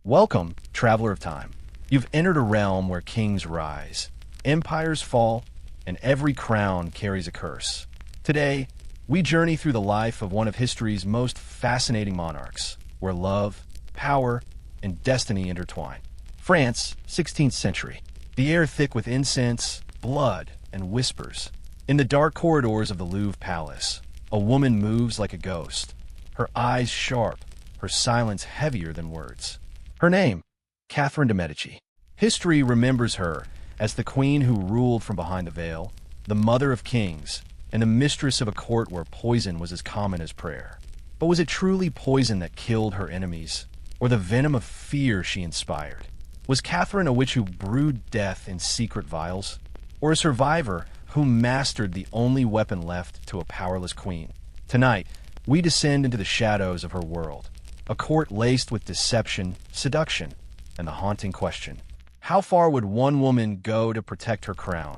Welcome, traveler of time. You've entered a realm where kings rise, empires fall, and every crown carries a curse. Today, we journey through the life of one of history's most fascinating monarchs, where love, power, and destiny intertwine. France, 16th century. The air thick with incense, blood, and whispers. In the dark corridors of the Louvre Palace, a woman moves like a ghost, her eyes sharp, her silence heavier than words. Her name, Catherine de Medici. History remembers her as the queen who ruled from behind the veil, the mother of kings, and the mistress of a court where poison was as common as prayer. But was it truly poison that killed her enemies, or the venom of fear she inspired? Was Catherine a witch who brewed death in secret vials, or a survivor who mastered the only weapon left to a powerless queen? Tonight, we descend into the shadows of her world, a court laced with deception, seduction, and the haunting question: how far would one woman go to protect her crown,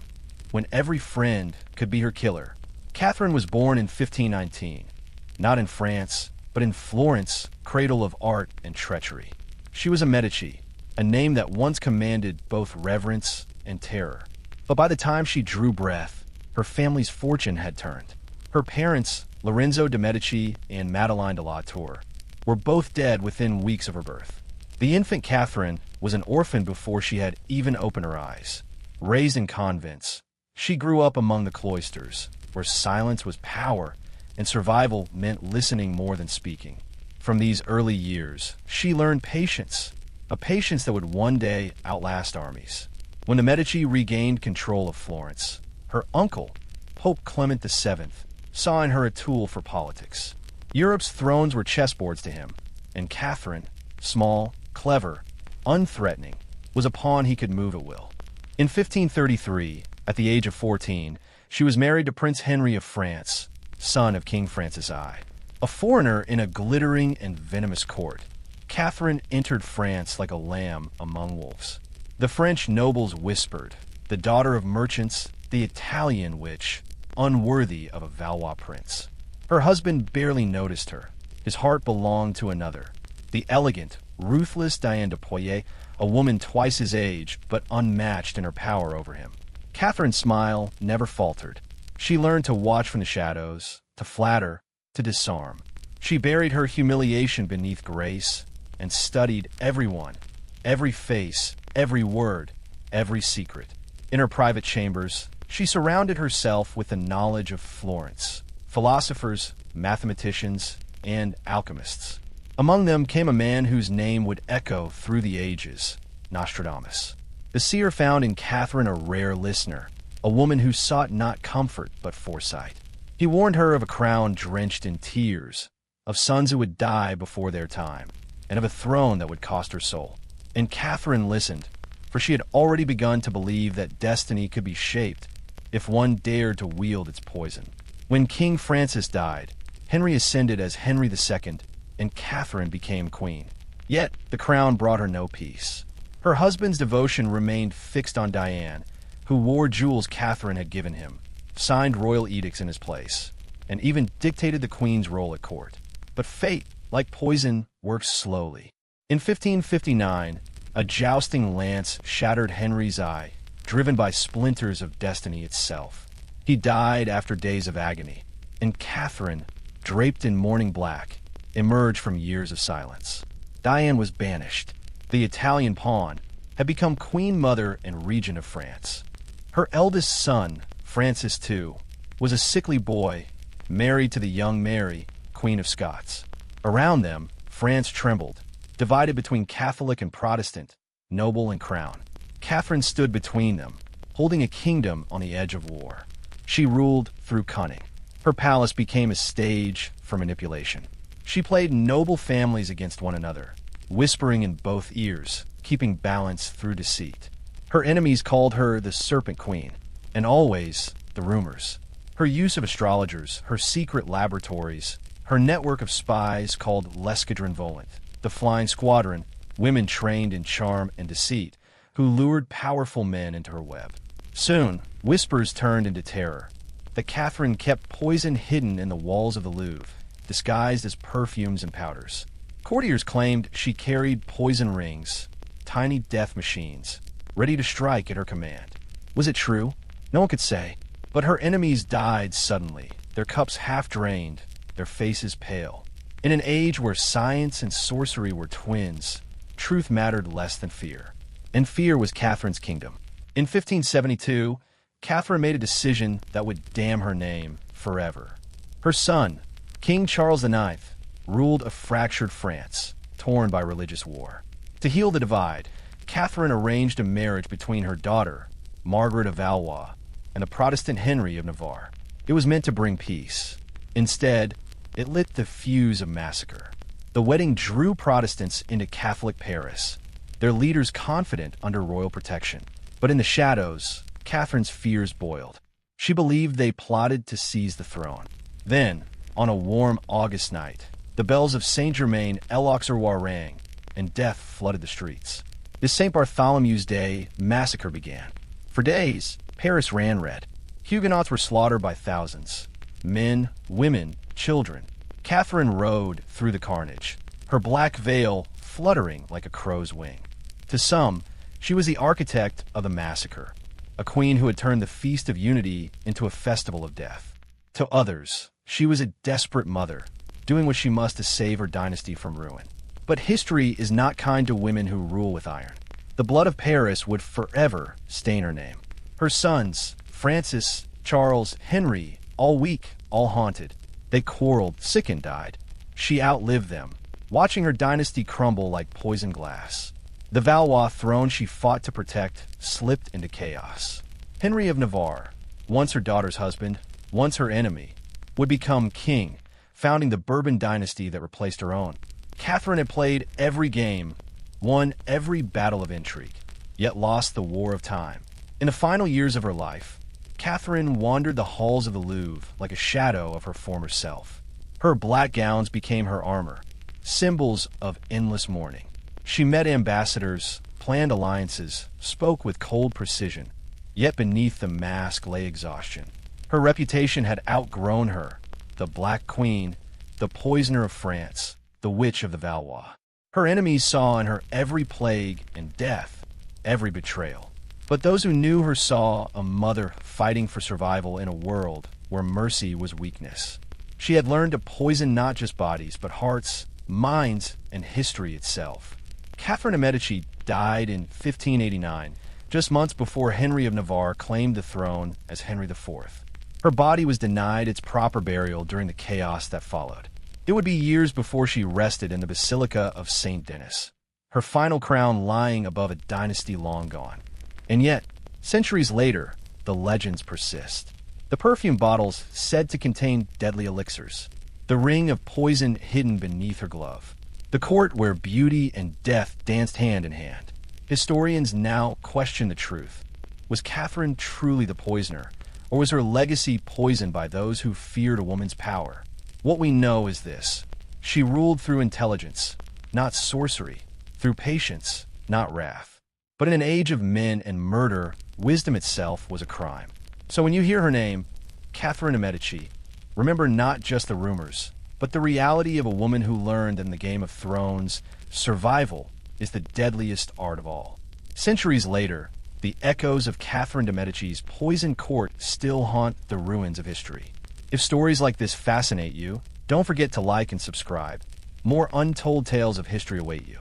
when every friend could be her killer? Catherine was born in 1519, not in France, but in Florence, cradle of art and treachery. She was a Medici, a name that once commanded both reverence and terror. But by the time she drew breath, her family's fortune had turned. Her parents, Lorenzo de Medici and Madeleine de la Tour, were both dead within weeks of her birth. The infant Catherine was an orphan before she had even opened her eyes. Raised in convents, she grew up among the cloisters, where silence was power and survival meant listening more than speaking. From these early years, she learned patience, a patience that would one day outlast armies. When the Medici regained control of Florence, her uncle, Pope Clement VII, saw in her a tool for politics. Europe's thrones were chessboards to him, and Catherine, small, clever, unthreatening, was a pawn he could move at will. In 1533, at the age of 14, she was married to Prince Henry of France, son of King Francis I. A foreigner in a glittering and venomous court, Catherine entered France like a lamb among wolves. The French nobles whispered, the daughter of merchants, the Italian witch, unworthy of a Valois prince. Her husband barely noticed her. His heart belonged to another, the elegant, ruthless Diane de Poitiers, a woman twice his age, but unmatched in her power over him. Catherine's smile never faltered. She learned to watch from the shadows, to flatter, to disarm. She buried her humiliation beneath grace and studied everyone, every face, every word, every secret. In her private chambers, she surrounded herself with the knowledge of Florence, philosophers, mathematicians, and alchemists. Among them came a man whose name would echo through the ages, Nostradamus. The seer found in Catherine a rare listener, a woman who sought not comfort but foresight. He warned her of a crown drenched in tears, of sons who would die before their time, and of a throne that would cost her soul. And Catherine listened, for she had already begun to believe that destiny could be shaped if one dared to wield its poison. When King Francis died, Henry ascended as Henry II, and Catherine became queen. Yet the crown brought her no peace. Her husband's devotion remained fixed on Diane, who wore jewels Catherine had given him, signed royal edicts in his place, and even dictated the queen's role at court. But fate, like poison, works slowly. In 1559, a jousting lance shattered Henry's eye, driven by splinters of destiny itself. He died after days of agony, and Catherine, draped in mourning black, emerged from years of silence. Diane was banished. The Italian pawn had become queen mother and regent of France. Her eldest son, Francis II, was a sickly boy, married to the young Mary, Queen of Scots. Around them, France trembled, divided between Catholic and Protestant, noble and crown. Catherine stood between them, holding a kingdom on the edge of war. She ruled through cunning. Her palace became a stage for manipulation. She played noble families against one another, whispering in both ears, keeping balance through deceit. Her enemies called her the Serpent Queen, and always the rumors. Her use of astrologers, her secret laboratories, her network of spies called L'Escadron Volant, the Flying Squadron, women trained in charm and deceit, who lured powerful men into her web. Soon, whispers turned into terror. That Catherine kept poison hidden in the walls of the Louvre, disguised as perfumes and powders. Courtiers claimed she carried poison rings, tiny death machines, ready to strike at her command. Was it true? No one could say. But her enemies died suddenly, their cups half drained, their faces pale. In an age where science and sorcery were twins, truth mattered less than fear. And fear was Catherine's kingdom. In 1572, Catherine made a decision that would damn her name forever. Her son, King Charles IX, ruled a fractured France, torn by religious war. To heal the divide, Catherine arranged a marriage between her daughter, Margaret of Valois, and the Protestant Henry of Navarre. It was meant to bring peace. Instead, it lit the fuse of massacre. The wedding drew Protestants into Catholic Paris, their leaders confident under royal protection. But in the shadows, Catherine's fears boiled. She believed they plotted to seize the throne. Then, on a warm August night, the bells of Saint-Germain-l'Auxerrois rang, and death flooded the streets. This St. Bartholomew's Day massacre began. For days, Paris ran red. Huguenots were slaughtered by thousands. Men, women, children. Catherine rode through the carnage, her black veil fluttering like a crow's wing. To some, she was the architect of the massacre, a queen who had turned the Feast of Unity into a festival of death. To others, she was a desperate mother, doing what she must to save her dynasty from ruin. But history is not kind to women who rule with iron. The blood of Paris would forever stain her name. Her sons, Francis, Charles, Henry, all weak, all haunted. They quarreled, sick and died. She outlived them, watching her dynasty crumble like poisoned glass. The Valois throne she fought to protect slipped into chaos. Henry of Navarre, once her daughter's husband, once her enemy, would become king, founding the Bourbon dynasty that replaced her own. Catherine had played every game, won every battle of intrigue, yet lost the war of time. In the final years of her life, Catherine wandered the halls of the Louvre like a shadow of her former self. Her black gowns became her armor, symbols of endless mourning. She met ambassadors, planned alliances, spoke with cold precision, yet beneath the mask lay exhaustion. Her reputation had outgrown her, the Black Queen, the poisoner of France, the witch of the Valois. Her enemies saw in her every plague and death, every betrayal. But those who knew her saw a mother fighting for survival in a world where mercy was weakness. She had learned to poison not just bodies, but hearts, minds, and history itself. Catherine de Medici died in 1589, just months before Henry of Navarre claimed the throne as Henry IV. Her body was denied its proper burial during the chaos that followed. It would be years before she rested in the Basilica of Saint Denis, her final crown lying above a dynasty long gone. And yet, centuries later, the legends persist. The perfume bottles said to contain deadly elixirs, the ring of poison hidden beneath her glove, the court where beauty and death danced hand in hand. Historians now question the truth. Was Catherine truly the poisoner, or was her legacy poisoned by those who feared a woman's power? What we know is this: she ruled through intelligence, not sorcery, through patience, not wrath. But in an age of men and murder, wisdom itself was a crime. So when you hear her name, Catherine de Medici, remember not just the rumors, but the reality of a woman who learned in the Game of Thrones, survival is the deadliest art of all. Centuries later, the echoes of Catherine de Medici's poisoned court still haunt the ruins of history. If stories like this fascinate you, don't forget to like and subscribe. More untold tales of history await you.